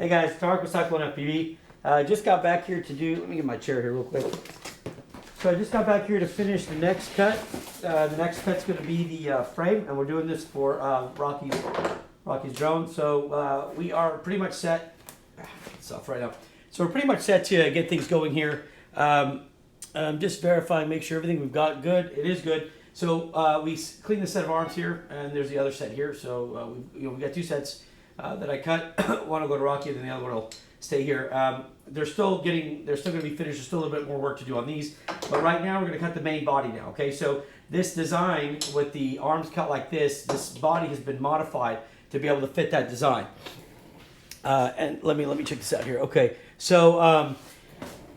guys, Tarek with Cyclone FPV. Just got back here to do, let me get my chair here real quick. So I just got back here to finish the next cut. The next cut's going to be the frame, and we're doing this for Rocky's drone. So we are pretty much set. It's off right now. So we're pretty much set to get things going here. Just verifying, make sure everything we've got good. It is good. So we cleaned the set of arms here, and there's the other set here. So we got two sets that I cut. One will go to Rocky, and then the other one will stay here. They're still going to be finished. There's still a little bit more work to do on these, but right now we're going to cut the main body now. Okay, so this design with the arms cut like this body has been modified to be able to fit that design. And let me check this out here. Okay, so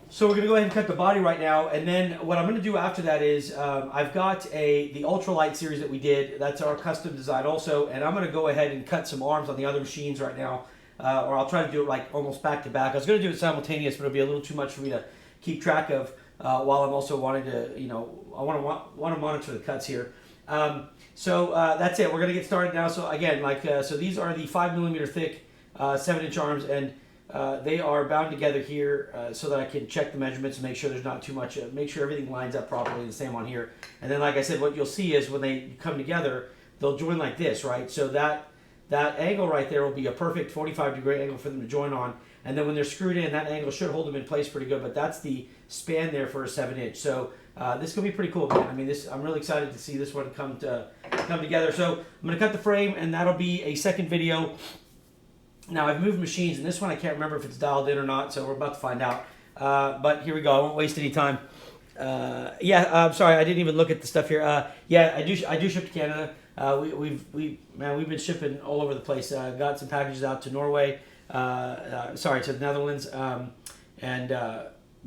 so we're going to go ahead and cut the body right now, and then what I'm going to do after that is I've got the ultralight series that we did. That's our custom design also, and I'm going to go ahead and cut some arms on the other machines right now. Or I'll try to do it like almost back to back. I was going to do it simultaneous, but it'll be a little too much for me to keep track of while I'm also wanting to, I want to monitor the cuts here. So that's it. We're going to get started now. So again, so these are the 5mm thick 7-inch arms, and they are bound together here so that I can check the measurements and make sure there's not too much, make sure everything lines up properly. The same on here. And then, like I said, what you'll see is when they come together, they'll join like this, right? So that angle right there will be a perfect 45-degree angle for them to join on. And then when they're screwed in, that angle should hold them in place pretty good. But that's the span there for a 7-inch. So this is going to be pretty cool, man. I mean, I'm really excited to see this one come together. So I'm going to cut the frame, and that'll be a second video. Now, I've moved machines, and this one I can't remember if it's dialed in or not, so we're about to find out. But here we go. I won't waste any time. I'm sorry, I didn't even look at the stuff here. Yeah, I do ship to Canada. We've been shipping all over the place. Got some packages out to Norway, to the Netherlands, and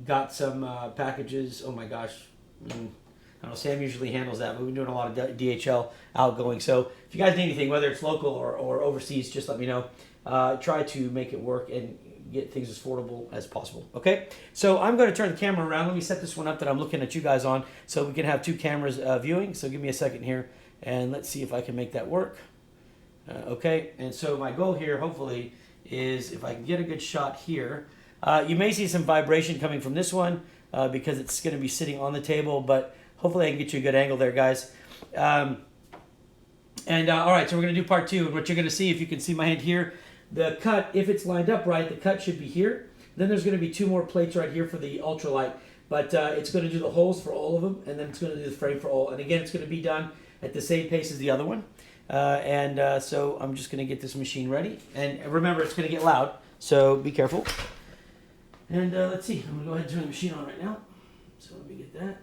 got some packages. Oh my gosh, I don't know. Sam usually handles that. But we've been doing a lot of DHL outgoing. So if you guys need anything, whether it's local or overseas, just let me know. Try to make it work and get things as affordable as possible. Okay, so I'm going to turn the camera around. Let me set this one up that I'm looking at you guys on, so we can have two cameras viewing. So give me a second here. And let's see if I can make that work. Okay, and so my goal here, hopefully, is if I can get a good shot here. You may see some vibration coming from this one because it's going to be sitting on the table, but hopefully I can get you a good angle there, guys. All right, so we're going to do part two. And what you're going to see, if you can see my hand here, the cut, if it's lined up right, the cut should be here. Then there's going to be two more plates right here for the ultralight. But it's going to do the holes for all of them, and then it's going to do the frame for all. And again, it's going to be done at the same pace as the other one. So I'm just going to get this machine ready. And remember, it's going to get loud, so be careful. And let's see. I'm going to go ahead and turn the machine on right now. So let me get that.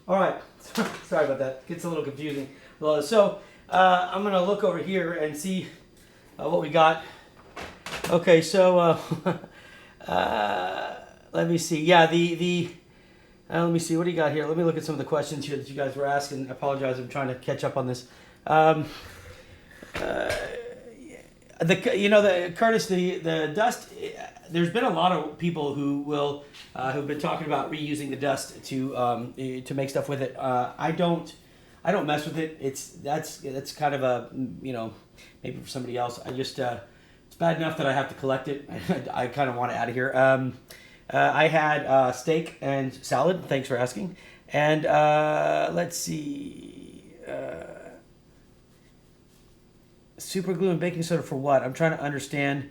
All right, sorry about that. Gets a little confusing. So I'm gonna look over here and see what we got. Okay, so let me see. Yeah, let me see. What do you got here? Let me look at some of the questions here that you guys were asking. I apologize. I'm trying to catch up on this. Curtis, the dust. There's been a lot of people who've been talking about reusing the dust to make stuff with it. I don't mess with it. That's kind of a maybe for somebody else. I just it's bad enough that I have to collect it. I kind of want it out of here. I had steak and salad. Thanks for asking. And let's see. Super glue and baking soda for what? I'm trying to understand.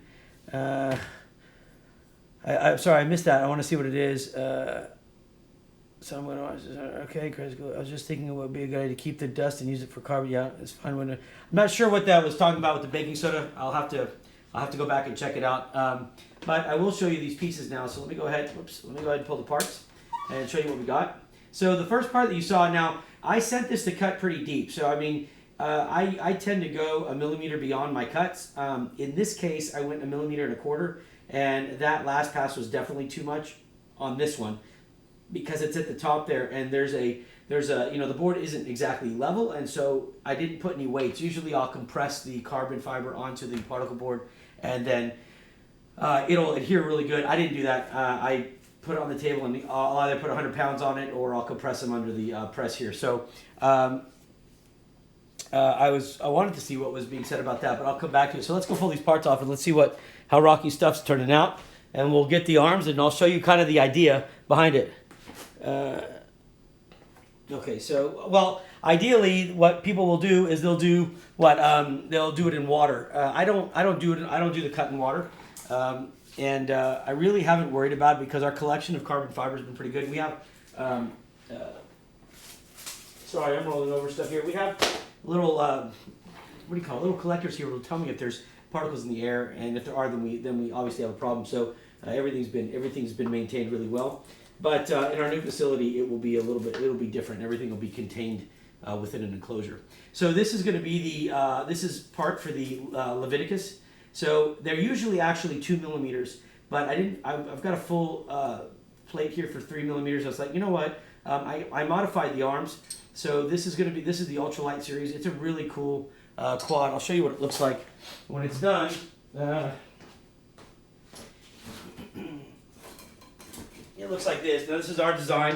I'm sorry, I missed that. I want to see what it is. So I'm going to, okay, crazy glue. I was just thinking it would be a good idea to keep the dust and use it for carbon. Yeah, it's fine. I'm not sure what that was talking about with the baking soda. I'll have to go back and check it out. But I will show you these pieces now. So let me go ahead. Let me go ahead and pull the parts and show you what we got. So the first part that you saw, now I sent this to cut pretty deep. So I mean, I tend to go a millimeter beyond my cuts. In this case, I went 1.25 millimeters, and that last pass was definitely too much on this one because it's at the top there, and there's a the board isn't exactly level, and so I didn't put any weights. Usually I'll compress the carbon fiber onto the particle board, and then it'll adhere really good. I didn't do that. I put it on the table, and I'll either put 100 pounds on it, or I'll compress them under the press here. So I wanted to see what was being said about that, but I'll come back to it. So let's go pull these parts off and let's see how Rocky stuff's turning out, and we'll get the arms and I'll show you kind of the idea behind it. Okay, so ideally, what people will do is they'll do they'll do it in water. I don't do the cut in water, and I really haven't worried about it because our collection of carbon fiber has been pretty good. We have sorry, I'm rolling over stuff here. We have little little collectors here will tell me if there's particles in the air, and if there are, then we obviously have a problem. So everything's been maintained really well. But in our new facility, it'll be different. Everything will be contained within an enclosure. So this is going to be this is part for the Leviticus. So they're usually actually 2 millimeters, but I've got a full plate here for 3 millimeters. I was like, you know what? I modified the arms. So this is the ultralight series. It's a really cool quad. I'll show you what it looks like when it's done. It looks like this. Now this is our design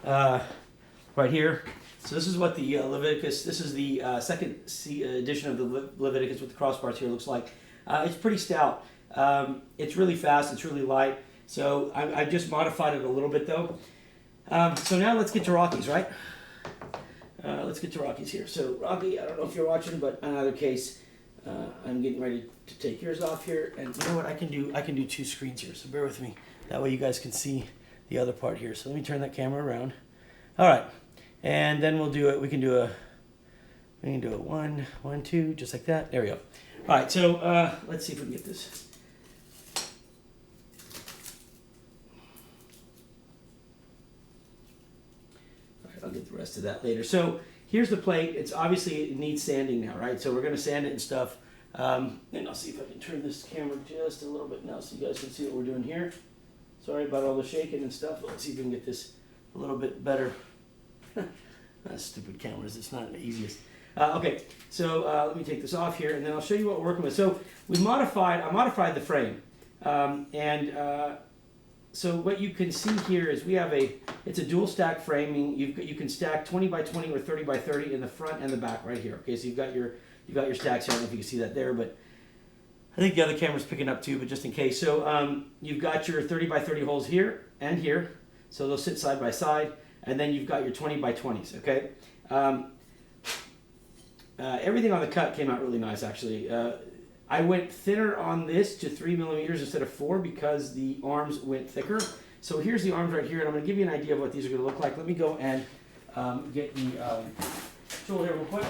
right here. So this is what the Leviticus, this is the second edition of the Leviticus with the crossbars here looks like. It's pretty stout. It's really fast. It's really light. So I just modified it a little bit though. So now let's get to Rockies, right? Let's get to Rockies here. So Rocky, I don't know if you're watching, but in either case, I'm getting ready to take yours off here. And you know what? I can do 2 screens here. So bear with me. That way you guys can see the other part here. So let me turn that camera around. All right, and then we'll do it. We can do a 1, 1, 2, just like that. There we go. All right. So let's see if we can get this. I'll get the rest of that later. So here's the plate. It's obviously it needs sanding now, right? So we're going to sand it and stuff. And I'll see if I can turn this camera just a little bit now so you guys can see what we're doing here. Sorry about all the shaking and stuff. Let's see if we can get this a little bit better. Stupid cameras. It's not the easiest. Okay, so let me take this off here, and then I'll show you what we're working with. So I modified the frame, so what you can see here is we have it's a dual stack framing. You can stack 20 by 20 or 30 by 30 in the front and the back right here. Okay, so you've got your stacks here. I don't know if you can see that there, but I think the other camera's picking up too, but just in case. So you've got your 30 by 30 holes here and here, so they'll sit side by side, and then you've got your 20 by 20s. Okay. Everything on the cut came out really nice, actually. I went thinner on this to 3 millimeters instead of 4 because the arms went thicker. So here's the arms right here, and I'm going to give you an idea of what these are going to look like. Let me go and get the tool here real quick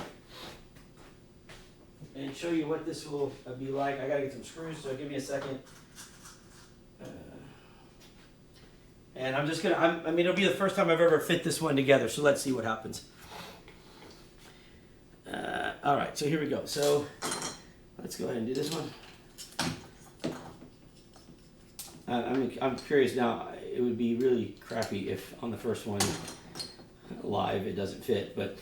and show you what this will be like. I got to get some screws, so give me a second. And I'm just gonna, I mean, it'll be the first time I've ever fit this one together, so let's see what happens. All right, so here we go. So let's go ahead and do this one. I'm curious now. It would be really crappy if on the first one live it doesn't fit, but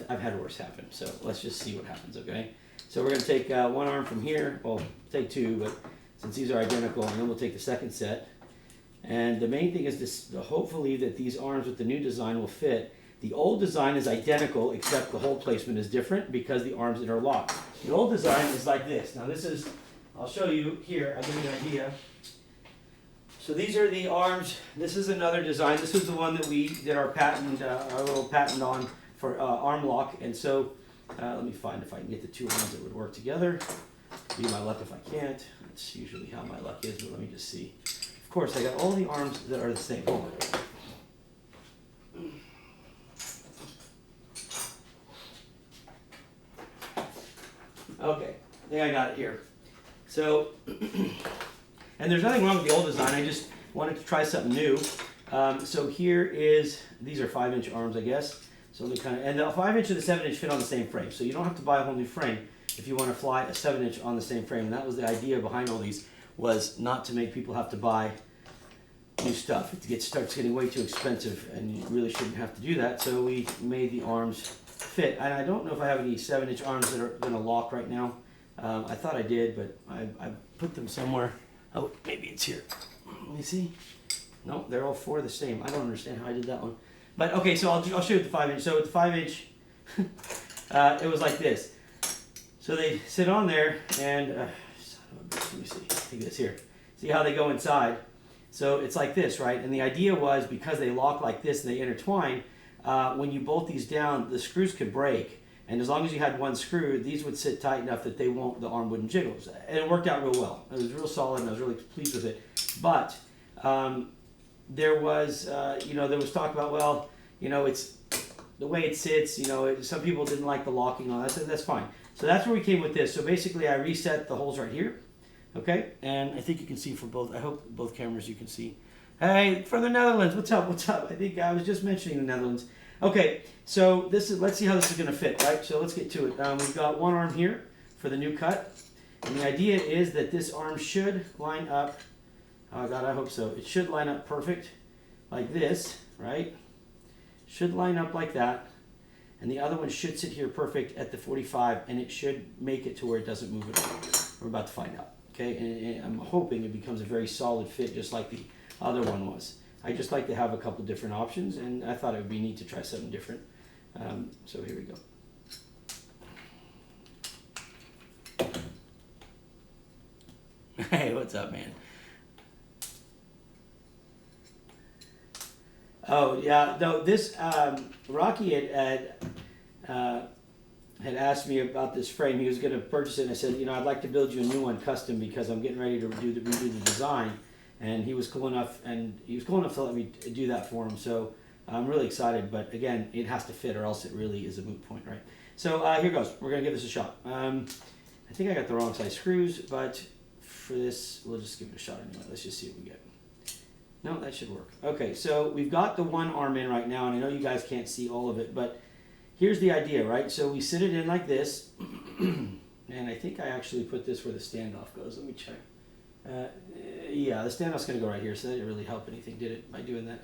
I've had worse happen. So let's just see what happens, okay? So we're going to take one arm from here. Well, take two, but since these are identical, and then we'll take the second set. And the main thing is this: hopefully that these arms with the new design will fit. The old design is identical, except the hole placement is different because the arms interlock. The old design is like this. Now this is, I'll show you here, I'll give you an idea. So these are the arms. This is another design. This is the one that we did our patent, our little patent on for arm lock. And so let me find if I can get the two arms that would work together. Be my luck if I can't. That's usually how my luck is, but let me just see. Of course, I got all the arms that are the same. Hold on. Okay, I think I got it here. So, and there's nothing wrong with the old design. I just wanted to try something new. So here is, these are 5-inch arms, I guess. So let me kind of, and the 5-inch and the 7-inch fit on the same frame. So you don't have to buy a whole new frame if you want to fly a 7-inch on the same frame. And that was the idea behind all these, was not to make people have to buy new stuff. It starts getting way too expensive, and you really shouldn't have to do that. So we made the arms fit. And I don't know if I have any 7-inch arms that are going to lock right now. I thought I did, but I put them somewhere. Oh, maybe it's here. Let me see. No, they're all four the same. I don't understand how I did that one. But okay, so I'll show you the 5-inch. So with the 5-inch, it was like this. So they sit on there, and let me see. Take this here. See how they go inside? So it's like this, right? And the idea was, because they lock like this and they intertwine, when you bolt these down, the screws could break. And as long as you had one screw, these would sit tight enough that the arm wouldn't jiggle. And it worked out real well. It was real solid, and I was really pleased with it. But there was, there was talk about, well, it's the way it sits. Some people didn't like the locking on. That's fine. So that's where we came with this. So basically, I reset the holes right here. Okay, and I think you can see for both. I hope both cameras you can see. Hey, from the Netherlands, what's up? What's up? I think I was just mentioning the Netherlands. Okay, so let's see how this is going to fit, right? So let's get to it. We've got one arm here for the new cut, and the idea is that this arm should line up. Oh God, I hope so. It should line up perfect, like this, right? Should line up like that, and the other one should sit here perfect at the 45, and it should make it to where it doesn't move at all. We're about to find out. Okay, and I'm hoping it becomes a very solid fit, just like the other one was. I just like to have a couple different options, and I thought it would be neat to try something different. So here we go. Hey, what's up, man? Oh yeah, no. This Rocky had asked me about this frame. He was going to purchase it, and I said, I'd like to build you a new one custom because I'm getting ready to redo the design. And he was cool enough, to let me do that for him. So I'm really excited. But again, it has to fit, or else it really is a moot point, right? So here goes. We're gonna give this a shot. I think I got the wrong size screws, but for this, we'll just give it a shot anyway. Let's just see what we get. No, that should work. Okay, so we've got the one arm in right now, and I know you guys can't see all of it, but here's the idea, right? So we sit it in like this, and I think I actually put this where the standoff goes. Let me check. Yeah, the standoff's going to go right here, so that didn't really help anything, did it, by doing that?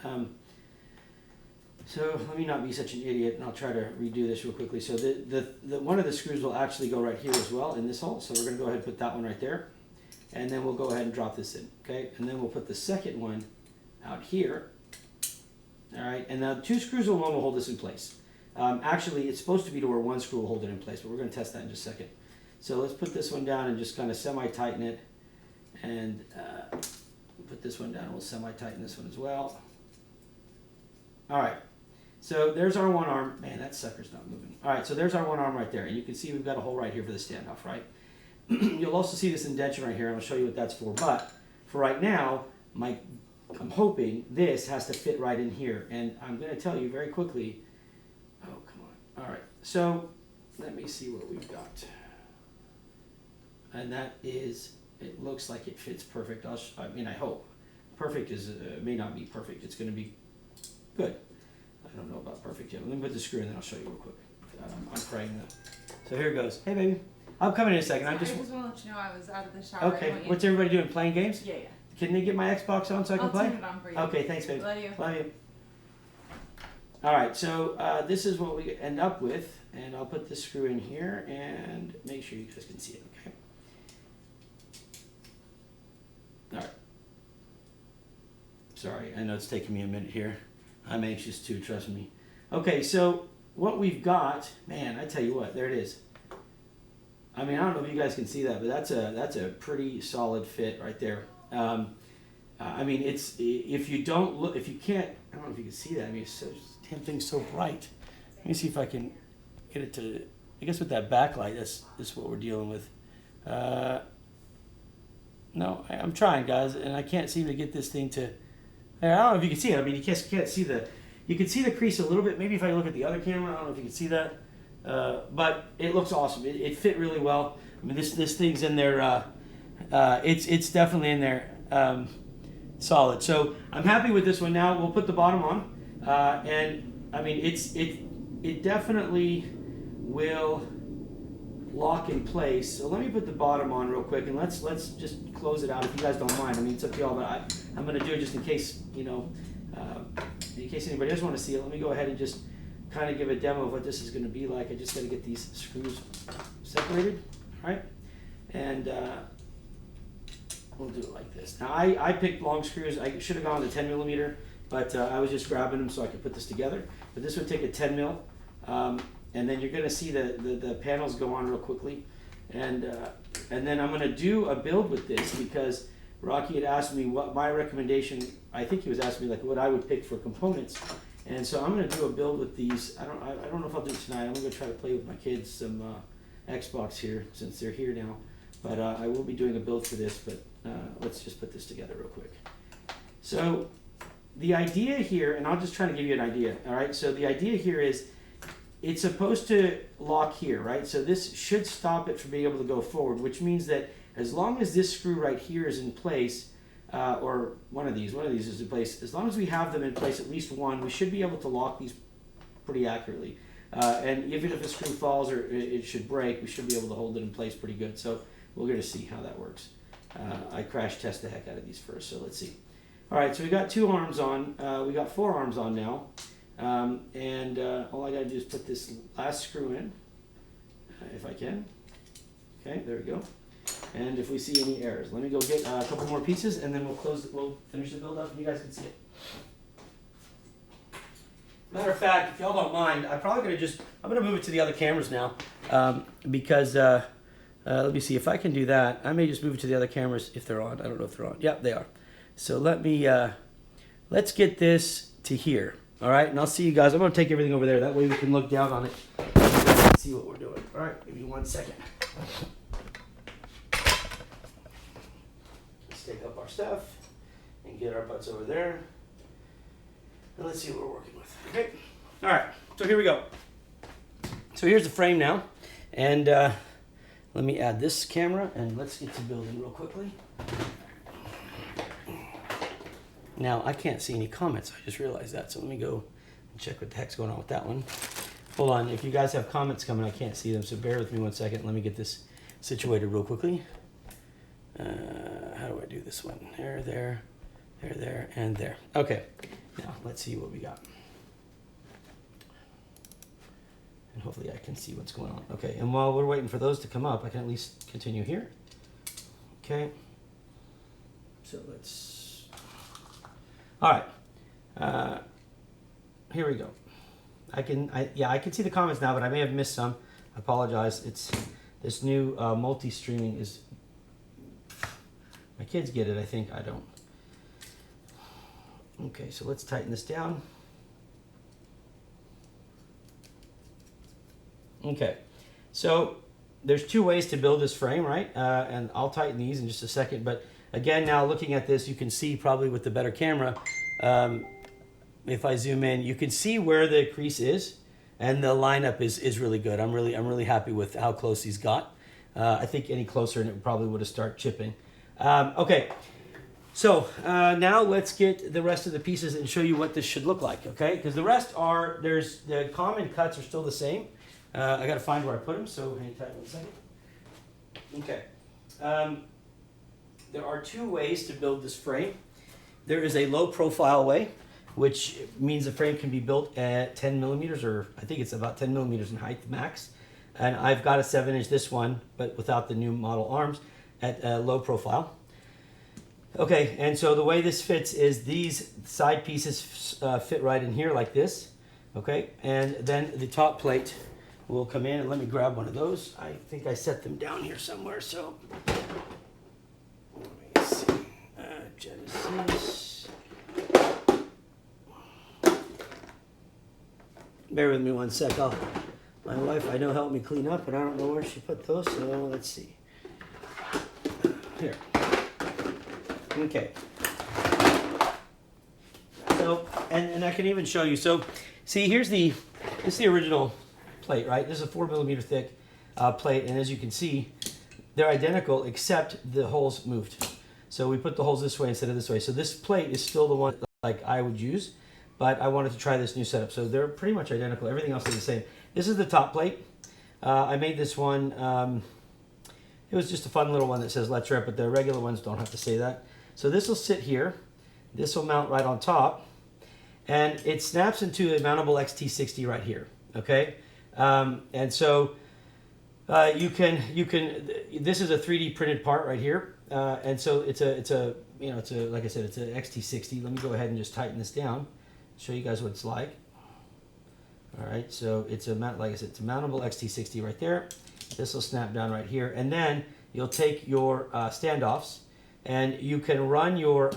So let me not be such an idiot, and I'll try to redo this real quickly. So the one of the screws will actually go right here as well in this hole, so we're going to go ahead and put that one right there, and then we'll go ahead and drop this in, okay? And then we'll put the second one out here, all right? And now 2 screws alone will hold this in place. Actually, it's supposed to be to where 1 screw will hold it in place, but we're going to test that in just a second. So let's put this one down and just kind of semi-tighten it. And put this one down. We'll semi-tighten this one as well. All right. So there's our one arm. Man, that sucker's not moving. All right. So there's our one arm right there. And you can see we've got a hole right here for the standoff, right? You'll also see this indentation right here, and I'll show you what that's for. But for right now, I'm hoping this has to fit right in here. And I'm going to tell you very quickly. Oh, come on. All right. So let me see what we've got. And that is... It looks like it fits perfect. I hope. perfect is may not be perfect. It's going to be good. I don't know about perfect yet. Let me put the screw in, then I'll show you real quick. I'm praying that. So here it goes. Hey, baby. I'm coming in a second. I just want to let you know I was out of the shower. Okay. What's everybody doing? Playing games? Yeah. Can they get my Xbox on so I can play? I'll turn it on for you. Okay, thanks, babe. Love you. Love you. All right, so this is what we end up with, and I'll put this screw in here and make sure you guys can see it, okay? All right. Sorry, I know it's taking me a minute here. I'm anxious too, trust me. Okay, so what we've got, man, I tell you what, there it is. I mean, I don't know if you guys can see that, but that's a pretty solid fit right there. I mean, it's, if you don't look, if you can't, I don't know if you can see that. I mean, it's so, damn thing's so bright. Let me see if I can get it to, I guess with that backlight, this is what we're dealing with. No, I'm trying, guys, and I can't seem to get this thing to, I don't know if you can see it. I mean, you can't see the, you can see the crease a little bit. Maybe if I look at the other camera, I don't know if you can see that. But it looks awesome. It fit really well. I mean, this thing's in there, it's definitely in there. Solid. So I'm happy with this one. Now we'll put the bottom on, and I mean it definitely will lock in place. So let me put the bottom on real quick, and let's just close it out if you guys don't mind. I mean, it's up to y'all, but I'm going to do it just in case, you know, in case anybody does want to see it. Let me go ahead and just kind of give a demo of what this is going to be like. I just got to get these screws separated, all right? And we'll do it like this. Now, I picked long screws. I should have gone with a 10 millimeter, but I was just grabbing them so I could put this together. But this would take a 10 mil, and then you're going to see the panels go on real quickly. And then I'm going to do a build with this because Rocky had asked me what my recommendation, I think he was asking me like what I would pick for components. And so I'm going to do a build with these. I don't know if I'll do it tonight. I'm going to go try to play with my kids some Xbox here since they're here now. But I will be doing a build for this, but let's just put this together real quick. So the idea here, and I'll just try to give you an idea, all right? So the idea here is it's supposed to lock here, right? So this should stop it from being able to go forward, which means that as long as this screw right here is in place, or one of these is in place, as long as we have them in place, at least one, we should be able to lock these pretty accurately. And even if a screw falls or it should break, we should be able to hold it in place pretty good. So we're going to see how that works. I crash test the heck out of these first, so let's see. All right, so we got 2 arms on. We got 4 arms on now. And all I got to do is put this last screw in, if I can. Okay, there we go. And if we see any errors, let me go get a couple more pieces, and then we'll finish the build up, and you guys can see it. Matter of fact, if y'all don't mind, I'm probably gonna move it to the other cameras now, because let me see if I can do that. I may just move it to the other cameras if they're on. I don't know if they're on. Yeah, they are. So let's get this to here. All right, and I'll see you guys. I'm gonna take everything over there. That way we can look down on it and see what we're doing. All right, give me 1 second. Let's take up our stuff and get our butts over there. And let's see what we're working with. Okay. All right. So here we go. So here's the frame now, and let me add this camera and let's get to building real quickly. Now I can't see any comments. I just realized that. So let me go and check what the heck's going on with that one. Hold on. If you guys have comments coming, I can't see them. So bear with me 1 second. Let me get this situated real quickly. How do I do this one? There, and there. Okay. Now let's see what we got. And hopefully I can see what's going on. Okay, and while we're waiting for those to come up, I can at least continue here. Okay. So let's, all right. Here we go. I can see the comments now, but I may have missed some. I apologize. It's this new multi-streaming is, my kids get it, I think I don't. Okay, so let's tighten this down. Okay, so there's 2 ways to build this frame, right? And I'll tighten these in just a second. But again, now looking at this, you can see probably with the better camera, if I zoom in, you can see where the crease is, and the lineup is really good. I'm really happy with how close he's got. I think any closer and it probably would have started chipping. Okay. So now let's get the rest of the pieces and show you what this should look like, okay? Because the rest are, the common cuts are still the same. I gotta find where I put them, so hang tight 1 second. Okay. There are two ways to build this frame. There is a low profile way, which means the frame can be built at 10 millimeters, or I think it's about 10 millimeters in height max. And I've got a 7-inch, this one, but without the new model arms, at low profile. Okay, and so the way this fits is these side pieces fit right in here like this, okay? And then the top plate will come in, and let me grab one of those. I think I set them down here somewhere, so. Let me see, Genesis. Bear with me 1 sec, my wife I know helped me clean up, and I don't know where she put those, so let's see. Here. Okay. So, and I can even show you. So, see, this is the original plate, right? This is a 4 millimeter thick plate, and as you can see, they're identical except the holes moved. So we put the holes this way instead of this way. So this plate is still the one like I would use, but I wanted to try this new setup. So they're pretty much identical. Everything else is the same. This is the top plate. I made this one. It was just a fun little one that says "Let's Rip," but the regular ones don't have to say that. So this will sit here. This will mount right on top, and it snaps into a mountable XT60 right here. Okay, and so you can. This is a 3D printed part right here, and so it's a like I said, it's an XT60. Let me go ahead and just tighten this down, show you guys what it's like. All right, so it's like I said, it's a mountable XT60 right there. This will snap down right here, and then you'll take your standoffs, and you can run your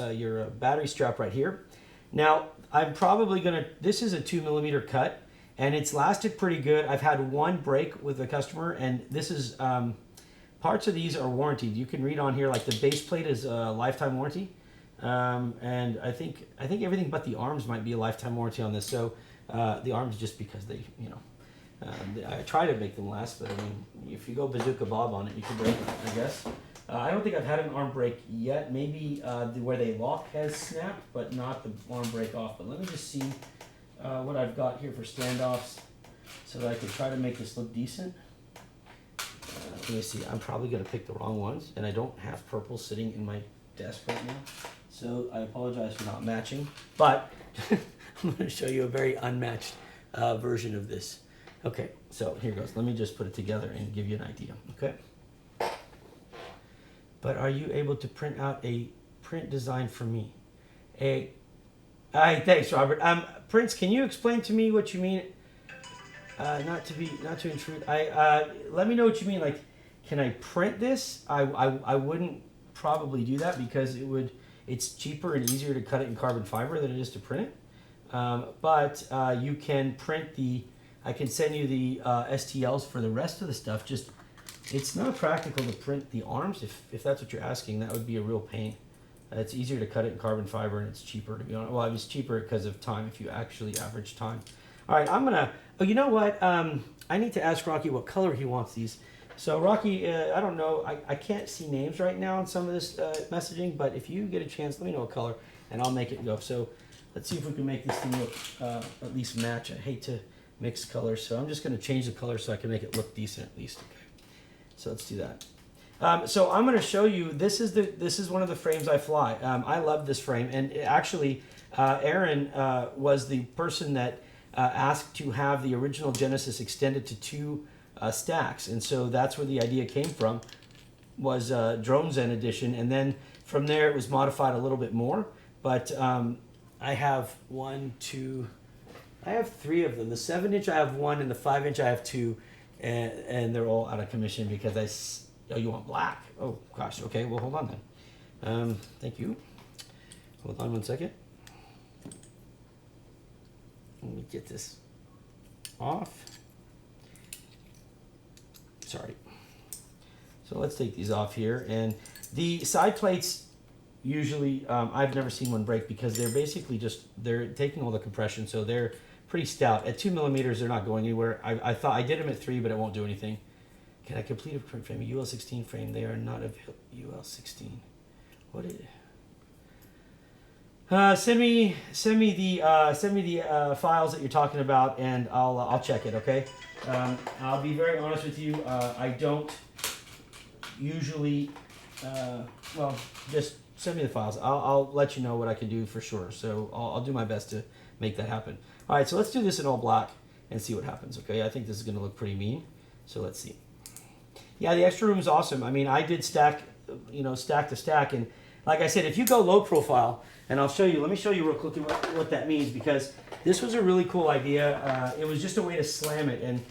your battery strap right here. Now I'm probably gonna. This is a 2 millimeter cut, and it's lasted pretty good. I've had one break with a customer, and this is parts of these are warranted. You can read on here like the base plate is a lifetime warranty, and I think everything but the arms might be a lifetime warranty on this. So. The arms just because they, I try to make them last, but I mean, if you go bazooka Bob on it, you can break it, I guess. I don't think I've had an arm break yet. Maybe where they lock has snapped, but not the arm break off. But let me just see what I've got here for standoffs so that I can try to make this look decent. Let me see. I'm probably going to pick the wrong ones, and I don't have purple sitting in my desk right now. So I apologize for not matching, but I'm going to show you a very unmatched version of this. Okay, so here goes. Let me just put it together and give you an idea, okay? But are you able to print out a print design for me? Thanks, Robert. Prince, can you explain to me what you mean? Not to intrude. Let me know what you mean. Like, can I print this? I wouldn't probably do that because it's cheaper and easier to cut it in carbon fiber than it is to print it. But you can print I can send you the STLs for the rest of the stuff. Just, it's not practical to print the arms. If that's what you're asking, that would be a real pain. It's easier to cut it in carbon fiber, and it's cheaper, to be honest. Well, it's cheaper because of time, if you actually average time. All right, you know what? I need to ask Rocky what color he wants these. So Rocky, I don't know. I can't see names right now on some of this messaging, but if you get a chance, let me know what color, and I'll make it go. So let's see if we can make this thing look at least match. I hate to mix colors, so I'm just going to change the color so I can make it look decent at least. Okay. So let's do that. So I'm going to show you. This is one of the frames I fly. I love this frame, and actually, Aaron was the person that asked to have the original Genesis extended to 2 stacks, and so that's where the idea came from. Was Drone Zen edition, and then from there it was modified a little bit more. But I have 3 of them. The 7-inch I have 1, and the 5-inch I have 2, and they're all out of commission because oh, you want black? Oh gosh. Okay. Well, hold on then. Thank you. Hold on 1 second. Let me get this off. Sorry. So let's take these off here, and the side plates. Usually, I've never seen one break because they're basically they're taking all the compression, so they're pretty stout. At 2 millimeters, they're not going anywhere. I thought I did them at 3, but it won't do anything. Can I complete a print frame? A UL16 frame. They are not a UL16. What is it? Send me the files that you're talking about, and I'll check it. Okay. I'll be very honest with you. I don't usually. Well, just send me the files. I'll let you know what I can do for sure. So I'll do my best to make that happen. All right. So let's do this in all black and see what happens. Okay. I think this is going to look pretty mean. So let's see. Yeah, the extra room is awesome. I mean, I did stack to stack, and like I said, if you go low profile. And I'll show you, let me show you real quickly what that means, because this was a really cool idea. It was just a way to slam it, and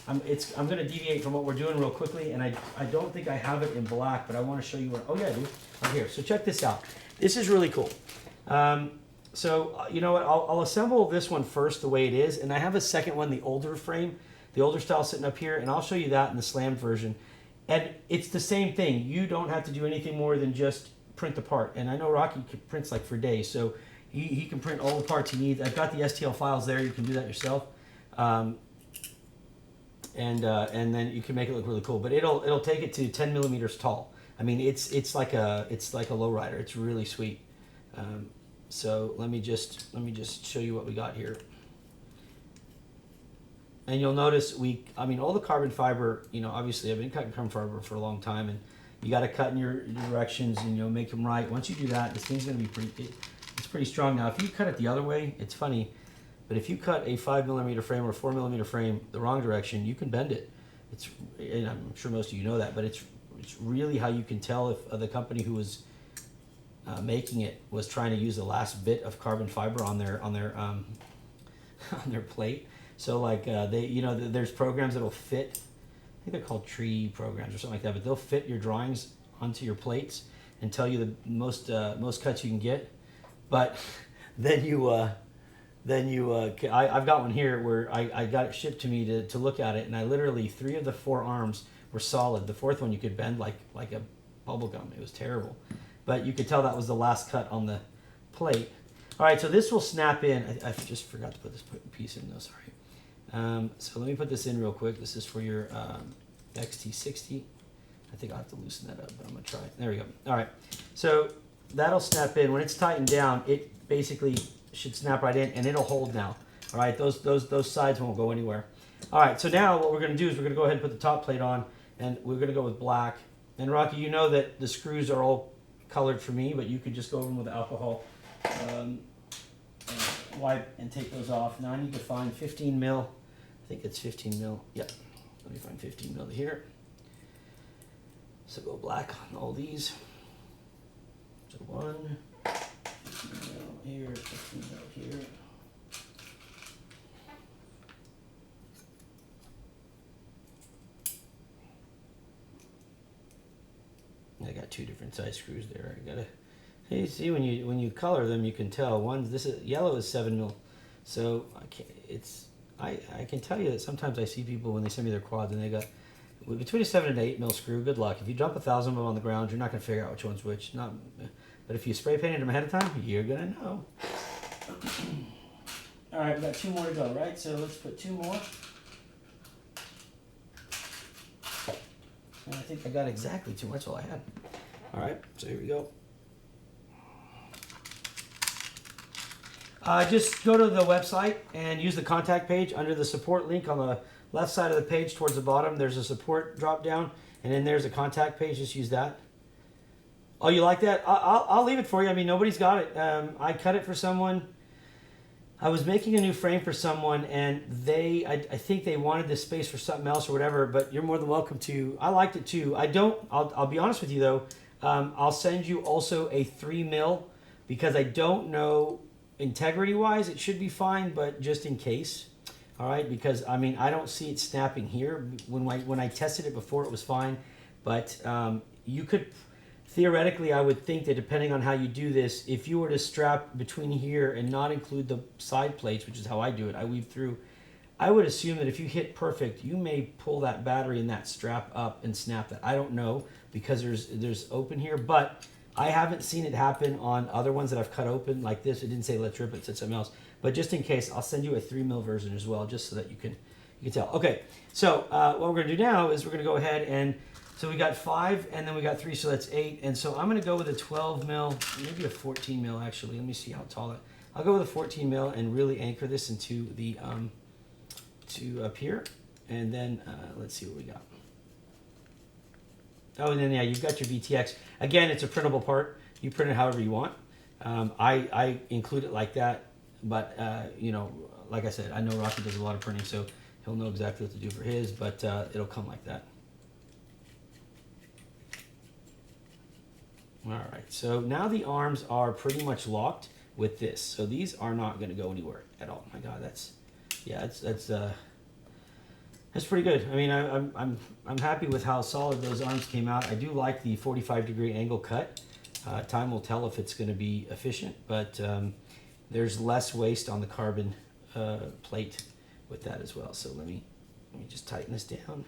I'm going to deviate from what we're doing real quickly, and I don't think I have it in black, but I want to show you where, oh yeah, I do, right here. So check this out. This is really cool. So you know what, I'll assemble this one first the way it is, and I have a second one, the older frame, the older style sitting up here, and I'll show you that in the slammed version. And it's the same thing. You don't have to do anything more than just print the part, and I know Rocky prints like for days, so he can print all the parts he needs. I've got the STL files there. You can do that yourself, and then you can make it look really cool. But it'll take it to 10 millimeters tall. I mean, it's like a lowrider. It's really sweet. So let me just show you what we got here. And you'll notice all the carbon fiber. Obviously I've been cutting carbon fiber for a long time, and you got to cut in your directions and make them right. Once you do that, this thing's going to be it's pretty strong. Now, if you cut it the other way, it's funny, but if you cut a 5 millimeter frame or a 4 millimeter frame the wrong direction, you can bend it. And I'm sure most of you know that, but it's really how you can tell if the company who was making it was trying to use the last bit of carbon fiber on their on their plate. So like there's programs that'll fit. I think they're called tree programs or something like that, but they'll fit your drawings onto your plates and tell you the most cuts you can get. But I've got one here where I got it shipped to me to look at it, and I literally 3 of the 4 arms were solid. The 4th one you could bend like a bubble gum. It was terrible, but you could tell that was the last cut on the plate. All right, so this will snap in. I just forgot to put this piece in though. Sorry. So let me put this in real quick. This is for your XT60. I think I'll have to loosen that up, but I'm gonna try it. There we go. All right, so that'll snap in. When it's tightened down, it basically should snap right in, and it'll hold now. All right, those sides won't go anywhere. All right, so now what we're gonna do is we're gonna go ahead and put the top plate on, and we're gonna go with black. And Rocky, you know that the screws are all colored for me, but you could just go over them with alcohol. Wipe and take those off. Now I need to find 15 mil. I think it's 15 mil. Yep. Let me find 15 mil here. So go black on all these. So 1, 15 mil here, 15 mil here. I got 2 different size screws there. I gotta. You see, when you color them, you can tell. Yellow is 7 mil, so I can tell you that sometimes I see people when they send me their quads and they got between a 7 and 8 mil screw. Good luck. If you dump 1,000 of them on the ground, you're not gonna figure out which one's which. But if you spray painted them ahead of time, you're gonna know. All right, we got 2 more to go, right? So let's put 2 more. And I think I got exactly 2 more. That's all I had. All right, so here we go. Just go to the website and use the contact page. Under the support link on the left side of the page towards the bottom, there's a support drop down, and then there's a contact page. Just use that. Oh, you like that? I'll leave it for you. I mean, nobody's got it. I cut it for someone. I was making a new frame for someone, and I think they wanted this space for something else or whatever, but you're more than welcome to. I liked it too. I'll be honest with you though. I'll send you also a 3 mil because I don't know integrity wise it should be fine, but just in case. All right, because I mean I don't see it snapping here. When I tested it before, it was fine, but you could theoretically, I would think that depending on how you do this, if you were to strap between here and not include the side plates, which is how I do it, I weave through, I would assume that if you hit perfect, you may pull that battery and that strap up and snap that. I don't know because there's open here, but I haven't seen it happen on other ones that I've cut open like this. It didn't say let's rip it, it said something else. But just in case, I'll send you a 3 mil version as well, just so that you can You can tell. Okay, so what we're going to do now is we're going to go ahead and, so we got 5 and then we got 3, so that's 8. And so I'm going to go with a 12 mil, maybe a 14 mil actually. Let me see how tall I'll go with a 14 mil and really anchor this into the, to up here. And then let's see what we got. Oh, and then yeah, you've got your VTX. Again, it's a printable part. You print it however you want. I include it like that, but you know, like I said, I know Rocky does a lot of printing, so he'll know exactly what to do for his, but it'll come like that. All right, so now the arms are pretty much locked with this. So these are not going to go anywhere at all. My God, that's pretty good. I mean, I'm happy with how solid those arms came out. I do like the 45-degree angle cut. Time will tell if it's going to be efficient, but there's less waste on the carbon plate with that as well. So let me just tighten this down.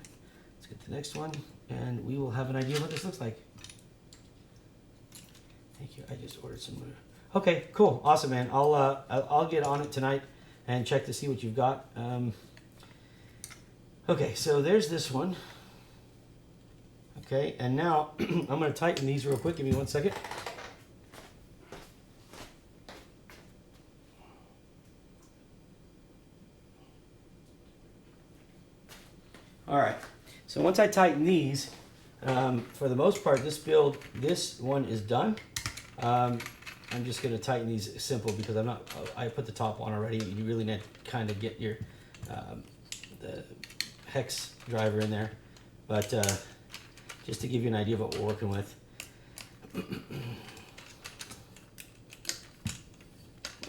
Let's get the next one, and we will have an idea what this looks like. Thank you. I just ordered some. Okay, cool, awesome, man. I'll get on it tonight and check to see what you've got. Okay, so there's this one. Okay, and now I'm going to tighten these real quick. Give me 1 second. All right, so once I tighten these, for the most part, this one is done. I'm just going to tighten these simple because I put the top on already. You really need to kind of get your the hex driver in there, but just to give you an idea of what we're working with.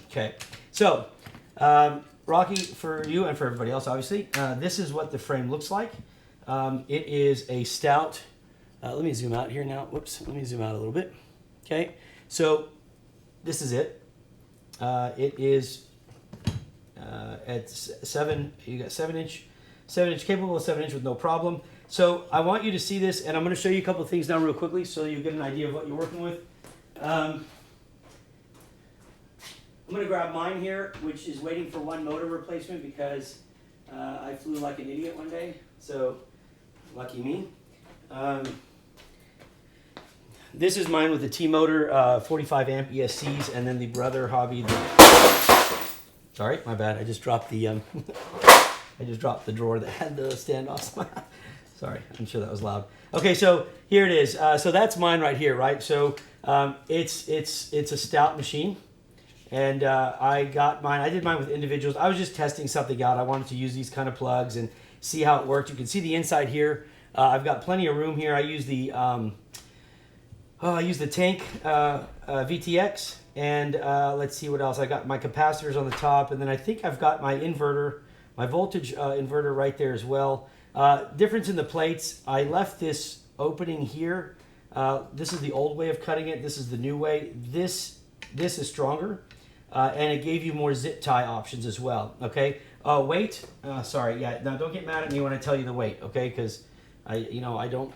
Okay, so Rocky, for you and for everybody else, obviously, this is what the frame looks like. It is a stout. Let me zoom out here now. Whoops, let me zoom out a little bit. Okay, so this is it. It is at 7. You got 7-inch capable of 7-inch with no problem. So I want you to see this, and I'm going to show you a couple of things now real quickly so you get an idea of what you're working with. I'm going to grab mine here, which is waiting for one motor replacement because I flew like an idiot one day. So lucky me. This is mine with the T-motor, 45 amp ESCs, and then the Brother Hobby. Sorry, my bad. I just dropped the drawer that had the standoffs. Sorry, I'm sure that was loud. Okay, so here it is. So that's mine right here, right? So it's a stout machine, and I got mine. I did mine with individuals. I was just testing something out. I wanted to use these kind of plugs and see how it worked. You can see the inside here. I've got plenty of room here. I use the tank VTX, and let's see what else. I got my capacitors on the top, and then I think I've got my inverter, my voltage inverter right there as well. Difference in the plates, I left this opening here. This is the old way of cutting it. This is the new way. This is stronger, and it gave you more zip tie options as well. Okay. Weight. Sorry. Yeah. Now don't get mad at me when I tell you the weight. Okay. Because I don't.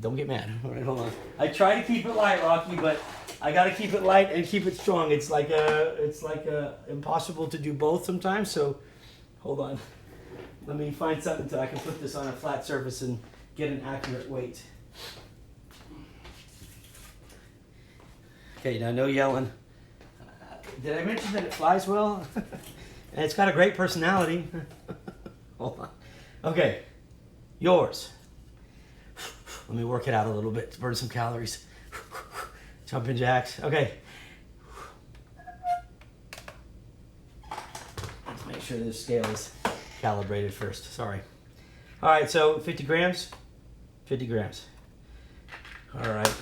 Don't get mad. All right. Hold on. I try to keep it light, Rocky, but I got to keep it light and keep it strong. It's like impossible to do both sometimes. So hold on. Let me find something so I can put this on a flat surface and get an accurate weight. Okay, now no yelling. Did I mention that it flies well? And it's got a great personality. Hold on. Okay, yours. Let me work it out a little bit to burn some calories. Jumping jacks. Okay. Let's make sure this scale is calibrated first. Sorry. All right, so 50 grams. 50 grams. All right.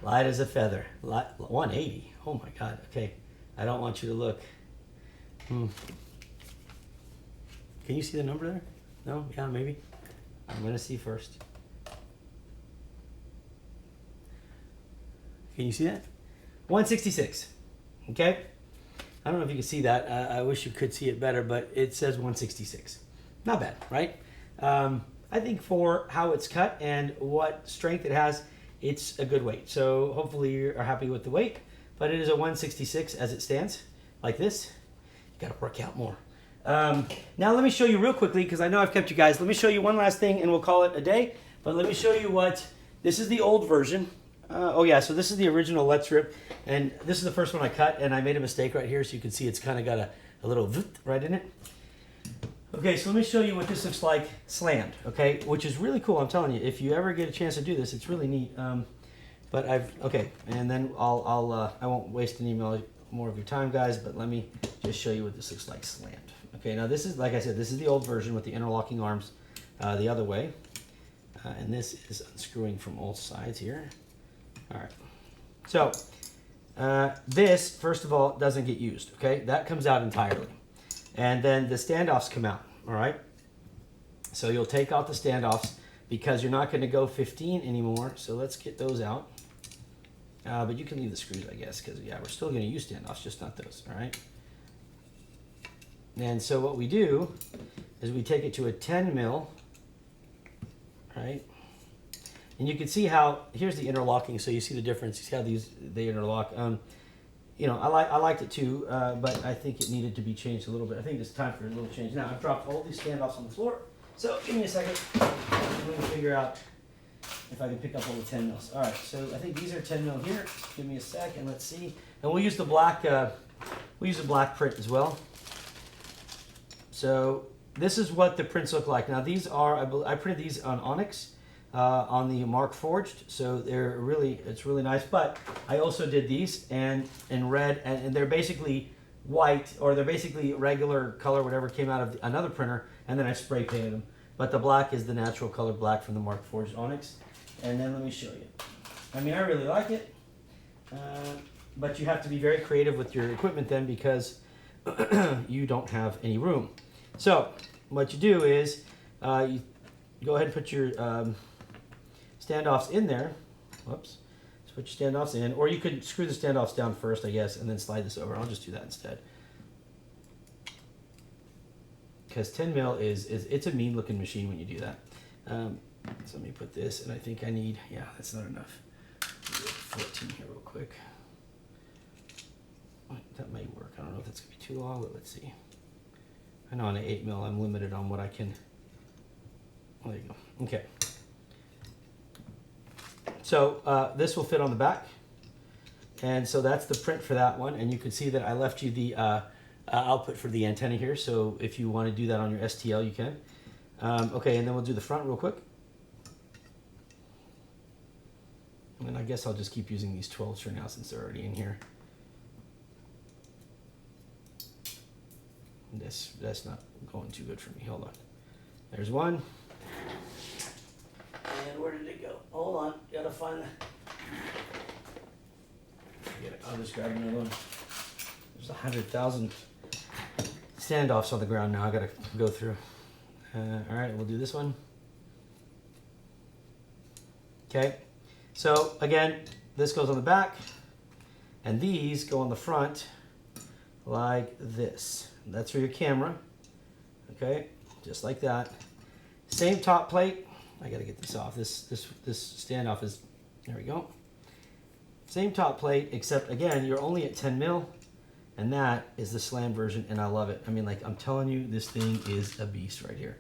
Light as a feather. 180. Oh my God. Okay. I don't want you to look. Can you see the number there? No? Yeah, maybe. I'm going to see first. Can you see that? 166. Okay? I don't know if you can see that. I wish you could see it better, but it says 166. Not bad, right? I think for how it's cut and what strength it has, it's a good weight. So hopefully you are happy with the weight, but it is a 166 as it stands, like this. You got to work out more. Now let me show you real quickly, because I know I've kept you guys. Let me show you one last thing and we'll call it a day. But let me show you this is the old version. Oh yeah, so this is the original Let's Rip. And this is the first one I cut, and I made a mistake right here. So you can see it's kind of got a little voot right in it. Okay, so let me show you what this looks like slammed, okay? Which is really cool, I'm telling you. If you ever get a chance to do this, it's really neat. Okay, and then I won't waste any more of your time, guys, but let me just show you what this looks like slammed. Okay, now this is, like I said, this is the old version with the interlocking arms the other way. And this is unscrewing from all sides here. All right, so this, first of all, doesn't get used, okay? That comes out entirely. And then the standoffs come out, all right? So you'll take out the standoffs because you're not going to go 15 anymore. So let's get those out. But you can leave the screws, I guess, because, yeah, we're still going to use standoffs, just not those, all right? And so what we do is we take it to a 10 mil, right? And you can see how, here's the interlocking, so you see the difference. You see how they interlock. You know, I liked it too, but I think it needed to be changed a little bit. I think it's time for a little change. Now, I've dropped all these standoffs on the floor, so give me a second. I'm going to figure out if I can pick up all the 10 mils. All right, so I think these are 10 mil here. Give me a sec, and let's see. And we'll use the black print as well. So this is what the prints look like. Now, these are, I printed these on Onyx. On the Mark Forged, so it's really nice. But I also did these in red, and they're basically white, or they're basically regular color, whatever came out of another printer, and then I spray painted them. But the black is the natural color black from the Mark Forged Onyx. And then let me show you. I mean, I really like it, but you have to be very creative with your equipment then, because you don't have any room. So what you do is you go ahead and put your standoffs in there. Whoops. So put your standoffs in, or you could screw the standoffs down first, I guess, and then slide this over. I'll just do that instead. Because 10 mil it's a mean looking machine when you do that. So let me put this, and I think I need, yeah, that's not enough. 14 here real quick. That might work. I don't know if that's gonna be too long, but let's see. I know on an 8 mil I'm limited on what I can. There you go. Okay. So this will fit on the back, and so that's the print for that one. And you can see that I left you the output for the antenna here, so if you want to do that on your STL, you can. Okay, and then we'll do the front real quick. And I guess I'll just keep using these 12s for now since they're already in here. That's not going too good for me. Hold on. There's one. And where did it go? Hold on, gotta find that. Forget it. I'll just grab another one. There's 100,000 standoffs on the ground now. I gotta go through. All right, we'll do this one. Okay. So again, this goes on the back, and these go on the front, like this. That's for your camera. Okay, just like that. Same top plate. I gotta get this off. This standoff is, there we go. Same top plate, except again, you're only at 10 mil, and that is the slam version, and I love it. I mean, like, I'm telling you, this thing is a beast right here.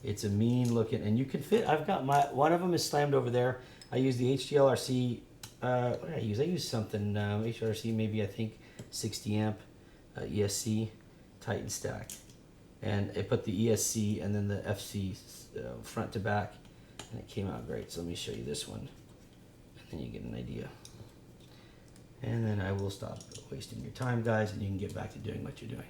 It's a mean looking, and you can fit, I've got one of them is slammed over there. I use the HDLRC, what did I use? I used something, HDLRC, maybe I think 60 amp ESC Titan stack. And I put the ESC and then the FC front to back, and it came out great. So let me show you this one, and then you get an idea. And then I will stop wasting your time, guys, and you can get back to doing what you're doing.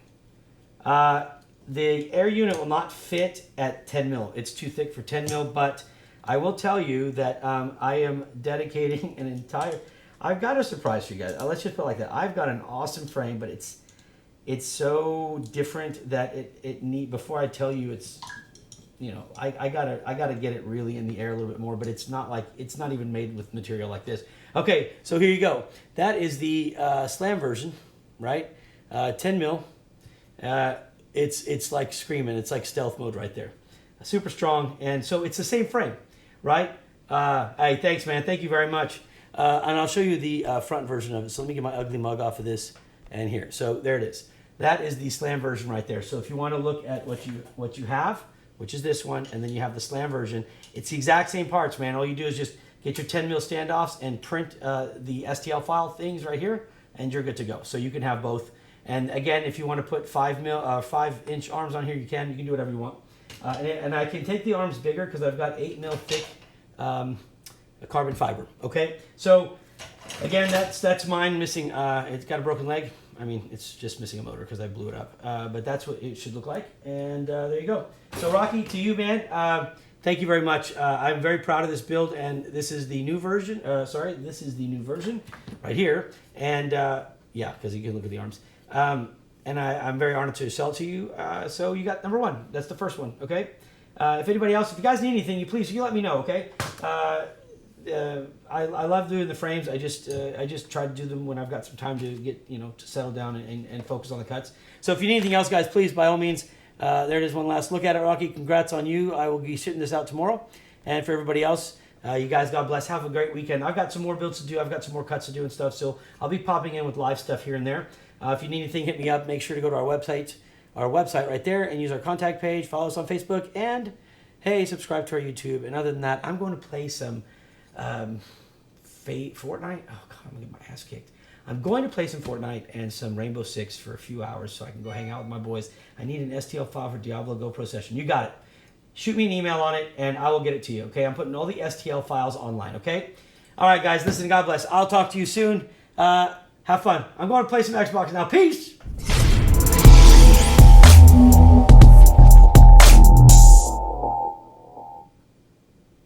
The air unit will not fit at 10 mil. It's too thick for 10 mil, but I will tell you that I am dedicating an entire, I've got a surprise for you guys. Let's just put it like that. I've got an awesome frame, but it's so different that before I tell you, it's, you know, I gotta get it really in the air a little bit more, but it's not even made with material like this. Okay, so here you go. That is the slam version, right? 10 mil. It's like screaming. It's like stealth mode right there. Super strong, and so it's the same frame, right? Hey, thanks, man. Thank you very much. And I'll show you the front version of it. So let me get my ugly mug off of this, and here. So there it is. that is the slam version right there. So if you want to look at what you have, which is this one, and then you have the slam version, it's the exact same parts, man. All you do is just get your 10 mil standoffs and print the STL file things right here, and you're good to go. So you can have both. And again, if you want to put 5-inch arms on here, you can. You can do whatever you want. And I can take the arms bigger because I've got 8 mil thick carbon fiber. Okay, so again, that's mine missing. It's got a broken leg. I mean, it's just missing a motor because I blew it up. But that's what it should look like. And there you go. So Rocky, to you, man. Thank you very much. I'm very proud of this build, and this is the new version. This is the new version right here. And yeah, because you can look at the arms. And I'm very honored to sell it to you. So you got number one. That's the first one. Okay. If anybody else, if you guys need anything, you let me know. Okay. I love doing the frames. I just try to do them when I've got some time to get to settle down and focus on the cuts. So if you need anything else, guys, please by all means. There it is. One last look at it, Rocky. Congrats on you. I will be shooting this out tomorrow. And for everybody else, you guys, God bless. Have a great weekend. I've got some more builds to do. I've got some more cuts to do and stuff. So I'll be popping in with live stuff here and there. If you need anything, hit me up. Make sure to go to our website right there, and use our contact page. Follow us on Facebook, and hey, subscribe to our YouTube. And other than that, I'm going to play some Fortnite. Oh God, I'm gonna get my ass kicked. I'm going to play some Fortnite and some Rainbow Six for a few hours so I can go hang out with my boys. I need an STL file for Diablo GoPro session. You got it. Shoot me an email on it, and I will get it to you. Okay, I'm putting all the STL files online. Okay. All right, guys. Listen. God bless. I'll talk to you soon. Have fun. I'm going to play some Xbox now. Peace.